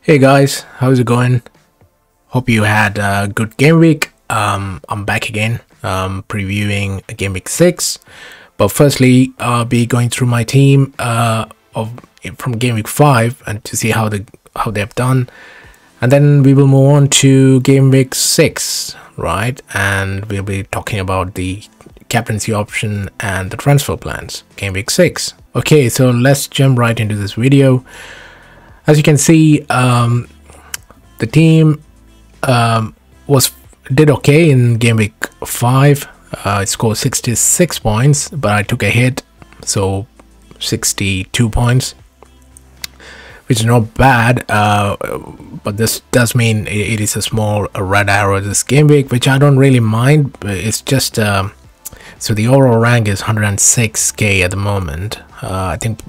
Hey guys, how's it going? Hope you had a good game week. I'm back again, previewing game week 6. But firstly, I'll be going through my team from game week 5 and to see how they've done, and then we will move on to game week 6, right? And we'll be talking about the captaincy option and the transfer plans. Game week 6. Okay, so let's jump right into this video. As you can see, the team did okay in game week 5. It scored 66 points, but I took a hit, so 62 points, which is not bad. But this does mean it is a small red arrow this game week, which I don't really mind. It's just so the overall rank is 106k at the moment. I think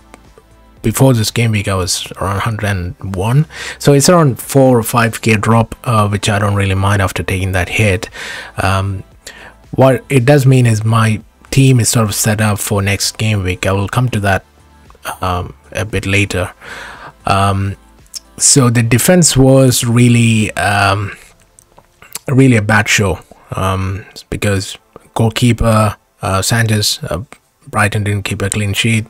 before this game week I was around 101, so it's around 4 or 5k drop, which I don't really mind after taking that hit. What it does mean is my team is sort of set up for next game week. I will come to that a bit later. So the defense was really a bad show, because goalkeeper Sanchez, Brighton didn't keep a clean sheet.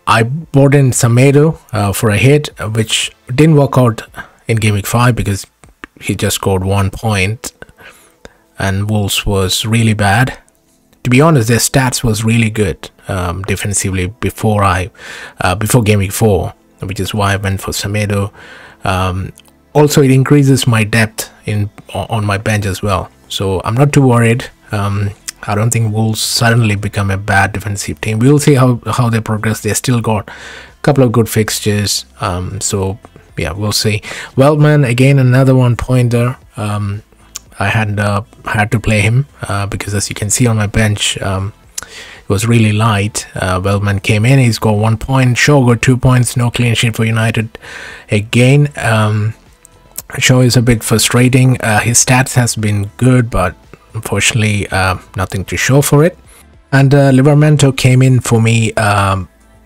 I brought in Semedo for a hit, which didn't work out in game week 5 because he just scored 1 point, and Wolves was really bad. To be honest, their stats was really good defensively before game week 4, which is why I went for Semedo. Also, it increases my depth on my bench as well, so I'm not too worried. I don't think Wolves suddenly become a bad defensive team. We'll see how they progress. They still got a couple of good fixtures, so yeah, we'll see. Wellman, again, another 1 pointer. I had to play him because, as you can see on my bench, it was really light. Wellman came in, he's got 1 point. Shaw got 2 points. No clean sheet for United again. Shaw is a bit frustrating. His stats has been good, but unfortunately nothing to show for it. And Livramento came in for me.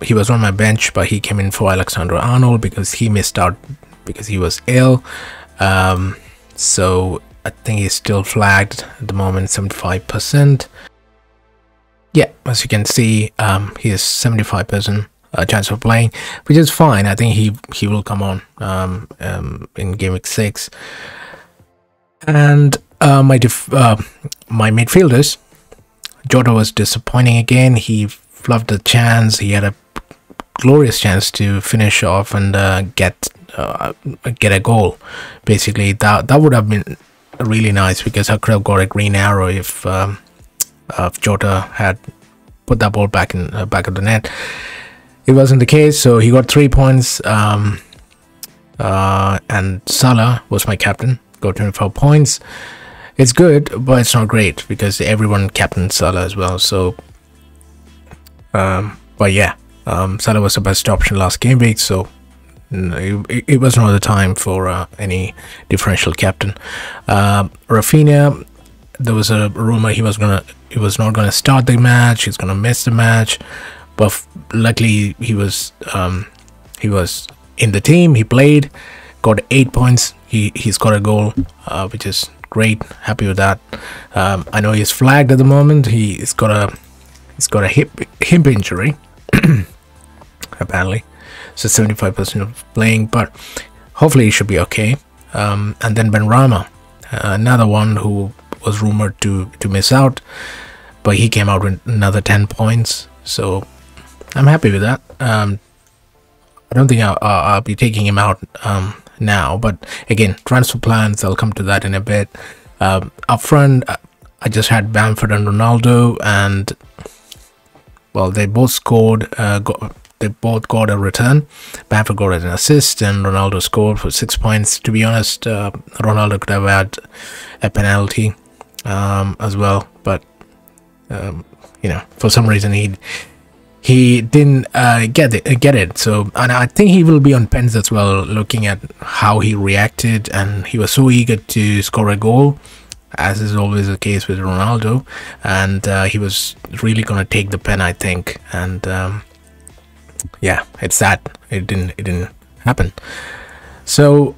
He was on my bench, but he came in for Alexander-Arnold because he missed out because he was ill. So I think he's still flagged at the moment, 75%. Yeah, as you can see, he has 75% chance of playing, which is fine. I think he will come on in game week 6. And my midfielders, Jota was disappointing again. He fluffed the chance. He had a glorious chance to finish off and get a goal. Basically, that would have been really nice because I could have got a green arrow if Jota had put that ball back of the net. It wasn't the case, so he got 3 points. And Salah was my captain, got 24 points. It's good, but it's not great because everyone captained Salah as well. So, but yeah, Salah was the best option last game week, so it was not the time for any differential captain. Rafinha, there was a rumor he was not gonna start the match. He's gonna miss the match, but luckily he was in the team. He played, got 8 points. He's got a goal, which is great. Happy with that. I know he's flagged at the moment. He's got a hip injury apparently, so 75% of playing, but hopefully he should be okay. And then Benrahma, another one who was rumored to miss out, but he came out with another 10 points, so I'm happy with that. I don't think I'll be taking him out now, but again, transfer plans, I'll come to that in a bit. Up front, I just had Bamford and Ronaldo, and well, they both scored. They both got a return. Bamford got an assist and Ronaldo scored for 6 points. To be honest, Ronaldo could have had a penalty as well, but you know, for some reason he didn't get it. So, and I think he will be on pens as well, looking at how he reacted, and he was so eager to score a goal, as is always the case with Ronaldo, and he was really gonna take the pen, I think. And yeah, it's sad it didn't happen. So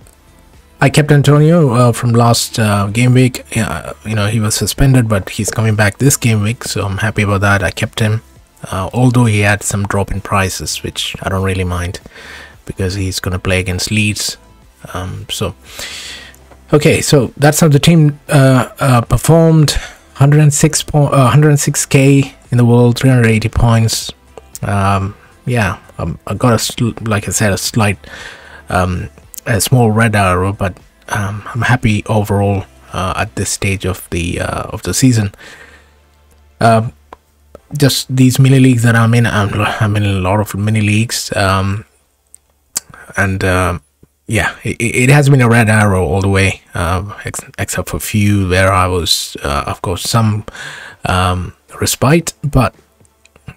I kept Antonio from last game week. He was suspended, but he's coming back this game week, so I'm happy about that. I kept him, although he had some drop in prices, which I don't really mind because he's going to play against Leeds. Okay, so that's how the team performed. 106k in the world, 380 points. I got like I said, a slight a small red arrow, but I'm happy overall at this stage of the season. Just these mini leagues that I'm in a lot of mini leagues, it has been a red arrow all the way, except for a few where I was of course some respite, but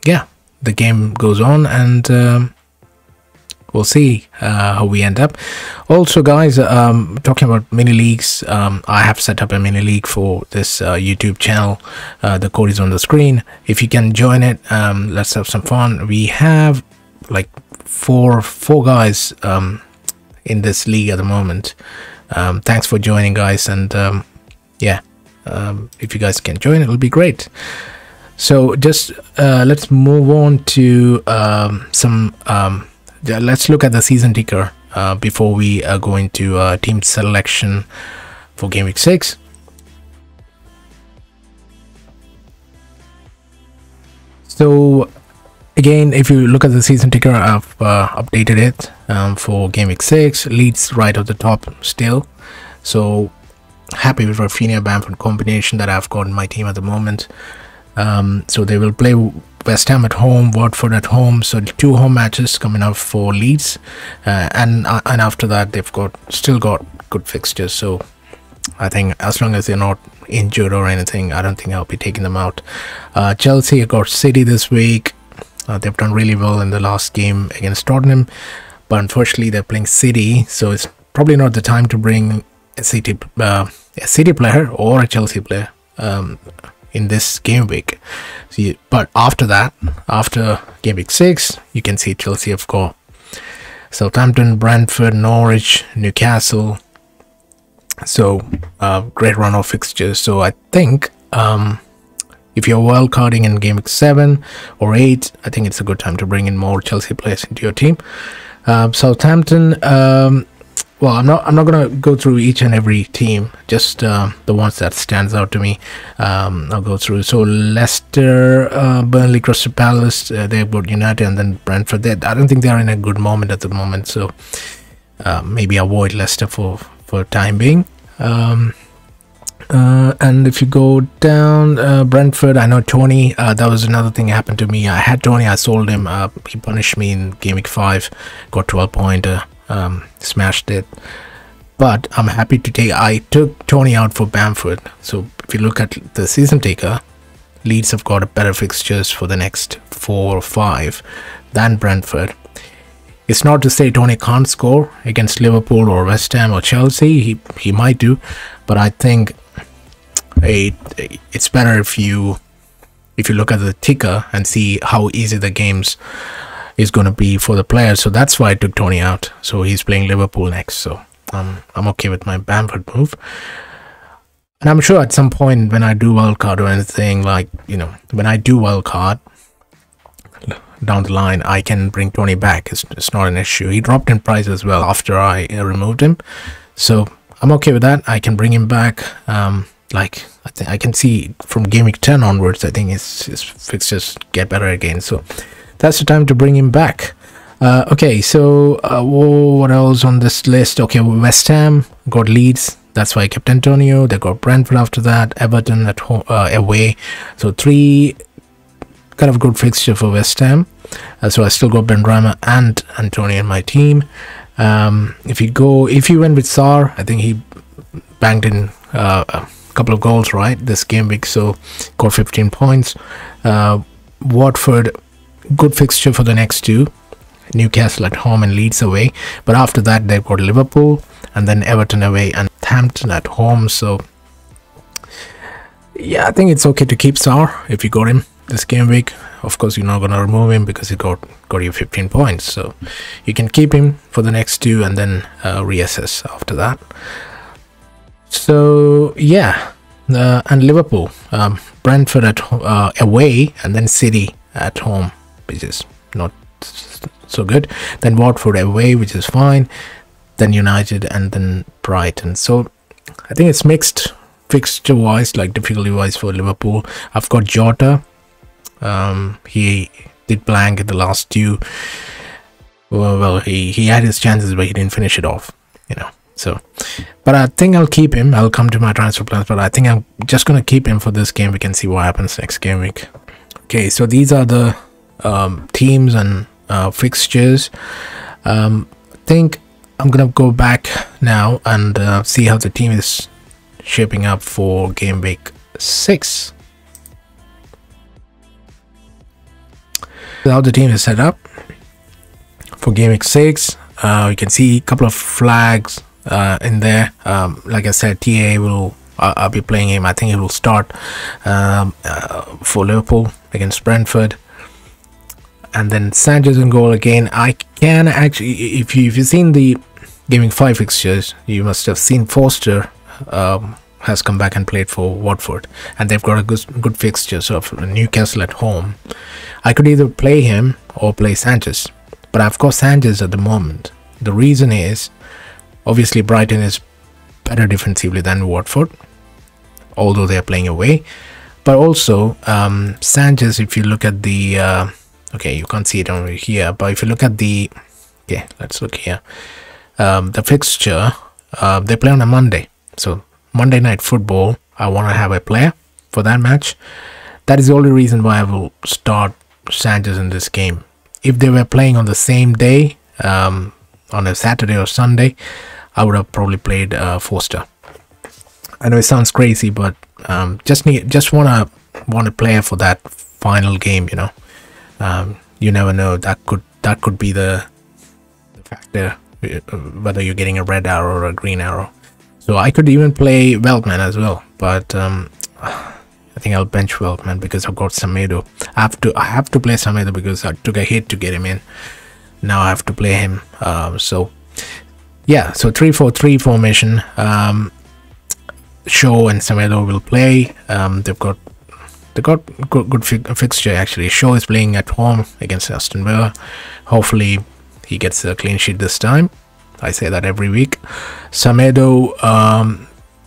yeah, the game goes on, and we'll see how we end up. Also, guys, talking about mini leagues, I have set up a mini league for this YouTube channel. The code is on the screen. If you can join it, let's have some fun. We have like four guys in this league at the moment. Thanks for joining, guys, and if you guys can join, it'll be great. So just let's move on to let's look at the season ticker before we go into team selection for game week 6. So again, if you look at the season ticker, I've updated it for game week 6. Leeds right at the top still. So happy with Rafinha Bamford combination that I've got in my team at the moment. So they will play West Ham at home, Watford at home. So 2 home matches coming up for Leeds, and after that they've still got good fixtures. So I think as long as they're not injured or anything, I don't think I'll be taking them out. Chelsea got City this week. They've done really well in the last game against Tottenham, but unfortunately they're playing City, so it's probably not the time to bring a City player or a Chelsea player in this game week. But after that, after game week 6, you can see Chelsea have got Southampton, Brentford, Norwich, Newcastle. So great run of fixtures. So I think if you're wildcarding in game week 7 or 8, I think it's a good time to bring in more Chelsea players into your team. Southampton, well, I'm not gonna go through each and every team, just the ones that stands out to me. I'll go through. So Leicester, Burnley, Crystal Palace, they've got United, and then Brentford. I don't think they're in a good moment at the moment, so maybe avoid Leicester for time being. And if you go down, Brentford, I know Toney, that was another thing that happened to me. I had Toney, I sold him, he punished me in game week 5, got 12-pointer, smashed it. But I'm happy to I took Toney out for Bamford. So if you look at the season ticker, Leeds have got a better fixtures for the next 4 or 5 than Brentford. It's not to say Toney can't score against Liverpool or West Ham or Chelsea. He might do, but I think it's better if you look at the ticker and see how easy the games is going to be for the players. So that's why I took Toney out. So he's playing Liverpool next. So I'm okay with my Bamford move. And I'm sure at some point when I do wildcard or anything, like, when I do wildcard down the line, I can bring Toney back. It's not an issue. He dropped in price as well after I removed him. So I'm okay with that. I can bring him back. I can see from game week 10 onwards, I think his fixtures get better again. So that's the time to bring him back. Okay, so what else on this list? Okay, West Ham got Leeds. That's why I kept Antonio. They got Brentford after that. Everton at home, away. So 3 kind of good fixture for West Ham. So I still got Benrahma and Antonio in my team. If you went with Sarr, I think he banged in a couple of goals right this game week, so got 15 points. Watford, good fixture for the next 2. Newcastle at home and Leeds away, but after that they've got Liverpool and then Everton away and Hampton at home. So yeah, I think it's okay to keep Sarr if you got him. this game week. Of course, you're not going to remove him because he got you 15 points. So you can keep him for the next 2 and then reassess after that. So yeah, and Liverpool, Brentford at away, and then City at home, which is not so good. Then Watford away, which is fine. Then United, and then Brighton. So I think it's mixed fixture wise, like difficulty wise for Liverpool. I've got Jota. He did blank at the last 2. Well, he had his chances, but he didn't finish it off, you know. So, but I think I'll keep him. I'll come to my transfer plans, but I think I'm just gonna keep him for this game. We can see what happens next game week. Okay, so these are the teams and fixtures. I think I'm gonna go back now and see how the team is shaping up for game week 6. How the team is set up for game week 6. You can see a couple of flags in there. Like I said, TA will I'll be playing him. I think he will start for Liverpool against Brentford. And then Sanchez in goal again. I can actually, if you've seen the gaming 5 fixtures, you must have seen Foster has come back and played for Watford, and they've got a good fixture. So Newcastle at home, I could either play him or play Sanchez, but I've got Sanchez at the moment. The reason is obviously Brighton is better defensively than Watford, although they're playing away. But also Sanchez, if you look at the okay, you can't see it over here, but if you look at the, okay, let's look here, the fixture, they play on a Monday. So Monday Night Football, I want to have a player for that match. That is the only reason why I will start Sanchez in this game. If they were playing on the same day, on a Saturday or Sunday, I would have probably played Foster. I know it sounds crazy, but just want a player for that final game, you know. You never know, that could be the factor, whether you're getting a red arrow or a green arrow. So I could even play Weltman as well, but I think I'll bench Weltman because I've got Semedo. I have to play Semedo because I took a hit to get him in. Now I have to play him. So yeah, so 3-4-3 formation. Shaw and Semedo will play. They've got good fixture actually. Shaw is playing at home against Aston Villa. Hopefully he gets a clean sheet this time. I say that every week. Semedo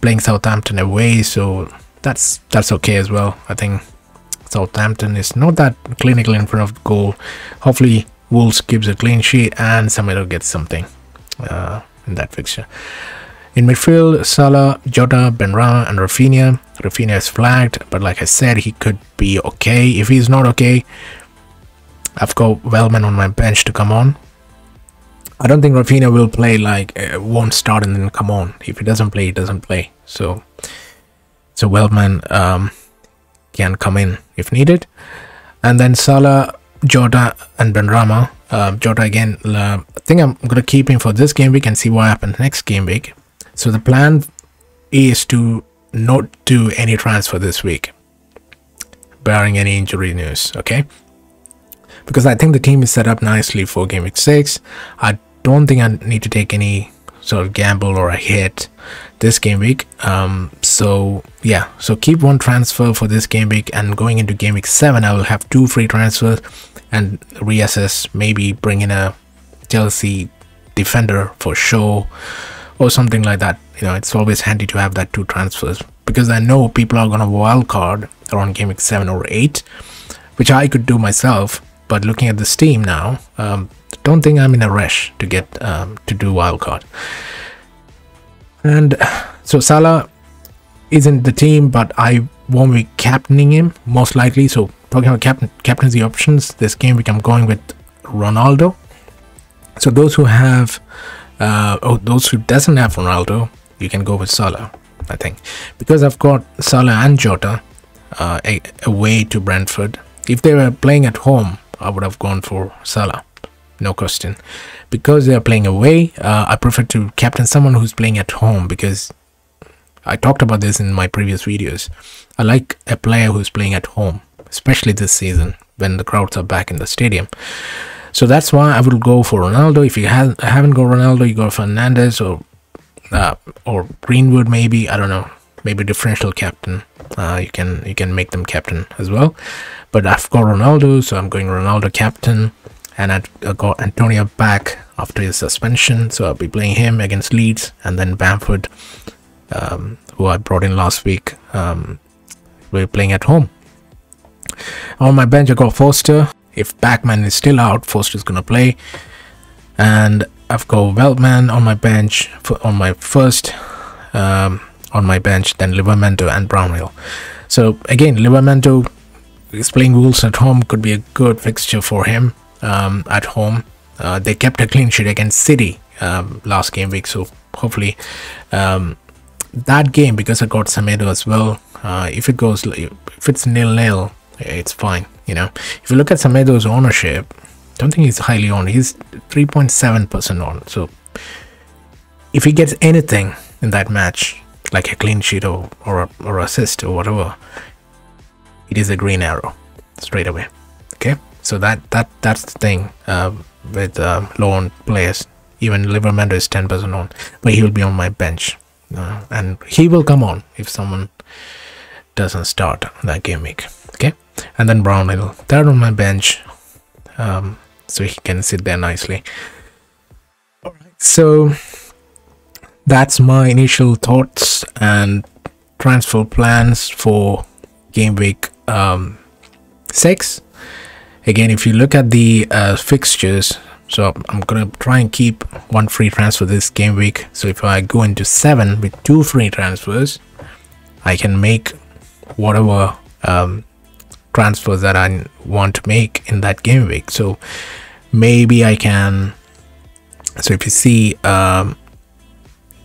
playing Southampton away, so that's okay as well. I think Southampton is not that clinical in front of the goal. Hopefully Wolves gives a clean sheet and Semedo gets something in that fixture. In midfield, Salah, Jota, Benrahma and Rafinha. Rafinha is flagged, but like I said, he could be okay. If he's not okay, I've got Weltman on my bench to come on. I don't think Rafinha will play, like won't start and then come on. If he doesn't play, he doesn't play. So Weltman can come in if needed. And then Salah, Jota and Benrahma. Jota again, I think I'm going to keep him for this game week and see what happens next game week. So the plan is to not do any transfer this week, barring any injury news, okay? Because I think the team is set up nicely for game week 6. I don't think I need to take any sort of gamble or a hit this game week. So yeah, so keep one transfer for this game week, and going into game week 7 I will have 2 free transfers and reassess, maybe bring in a Chelsea defender for show or something like that. You know, it's always handy to have that 2 transfers, because I know people are gonna wildcard around game week 7 or 8, which I could do myself. But looking at this team now, don't think I'm in a rush to get to do wildcard. And so Salah is in the team, but I won't be captaining him most likely. So talking about captaincy options, this game week I'm going with Ronaldo. So those who have, those who doesn't have Ronaldo, you can go with Salah, I think, because I've got Salah and Jota away to Brentford. If they were playing at home, I would have gone for Salah, no question. Because they are playing away, I prefer to captain someone who's playing at home, because I talked about this in my previous videos. I like a player who's playing at home. especially this season when the crowds are back in the stadium. So that's why I will go for Ronaldo. If you haven't got Ronaldo, you go Fernandes or Greenwood, maybe. I don't know, maybe differential captain. You can make them captain as well. But I've got Ronaldo, so I'm going Ronaldo captain. And I got Antonio back after his suspension, so I'll be playing him against Leeds. And then Bamford, who I brought in last week, we're playing at home. On my bench I got Foster. If Backman is still out, Foster's gonna play. And I've got Veltman on my bench on my bench, then Livramento and Brownhill. So again, Livramento is playing Wolves at home, could be a good fixture for him at home. They kept a clean sheet against City last game week, so hopefully that game, because I got Semedo as well, if it's 0-0, it's fine. You know, if you look at Semedo's ownership, don't think he's highly owned. He's 3.7% on. So if he gets anything in that match, like a clean sheet or assist or whatever, it is a green arrow straight away. Okay, so that's the thing with low-owned players. Even Livramento is 10% on, but he will be on my bench, and he will come on if someone doesn't start that game week. Okay, and then Brownhill third on my bench, so he can sit there nicely. All right, so that's my initial thoughts and transfer plans for game week 6. Again, if you look at the fixtures, so I'm gonna try and keep 1 free transfer this game week. So if I go into 7 with 2 free transfers, I can make whatever transfers that I want to make in that game week. So maybe I can, so if you see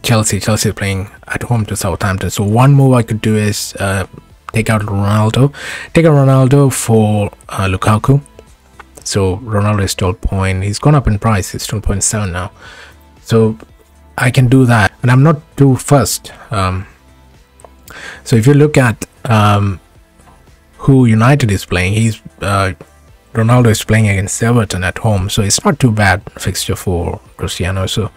Chelsea is playing at home to Southampton, so one move I could do is take out Ronaldo for Lukaku. So Ronaldo is 12 point, he's gone up in price, he's 12.7 now, so I can do that, and I'm not too fussed. So if you look at who United is playing, Ronaldo is playing against Everton at home, so it's not too bad fixture for Cristiano. So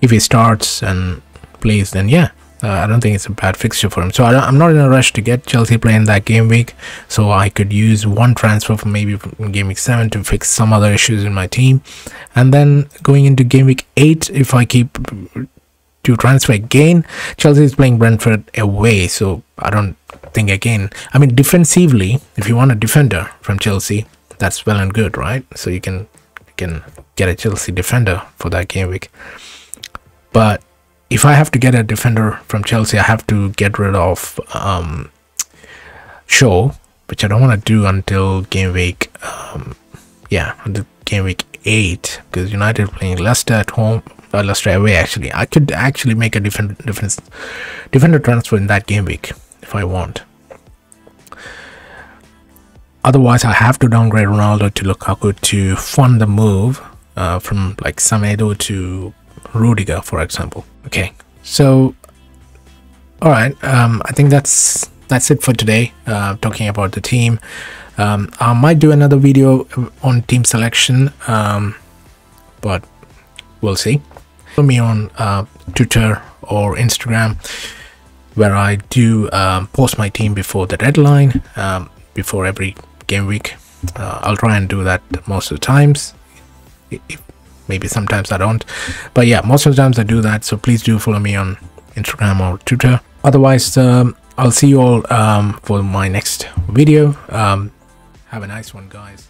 if he starts and plays, then yeah, I don't think it's a bad fixture for him. So I'm not in a rush to get Chelsea playing that game week, so I could use 1 transfer from maybe game week 7 to fix some other issues in my team, and then going into game week 8, if I keep to transfer again, Chelsea is playing Brentford away, so I don't think, again, I mean, defensively, if you want a defender from Chelsea, that's well and good, right? So you can get a Chelsea defender for that game week. But if I have to get a defender from Chelsea, I have to get rid of Shaw, which I don't want to do until game week until game week 8, because United playing Leicester at home, Leicester away. Actually, I could actually make a defender transfer in that game week if I want. Otherwise, I have to downgrade Ronaldo to Lukaku to fund the move from like Semedo to Rudiger, for example. Okay, so all right, I think that's it for today, talking about the team. I might do another video on team selection, but we'll see. Follow me on Twitter or Instagram, where I do post my team before the deadline, before every game week. I'll try and do that most of the times. Maybe sometimes I don't, but yeah, most of the times I do that. So please do follow me on Instagram or Twitter. Otherwise, I'll see you all for my next video. Have a nice one, guys.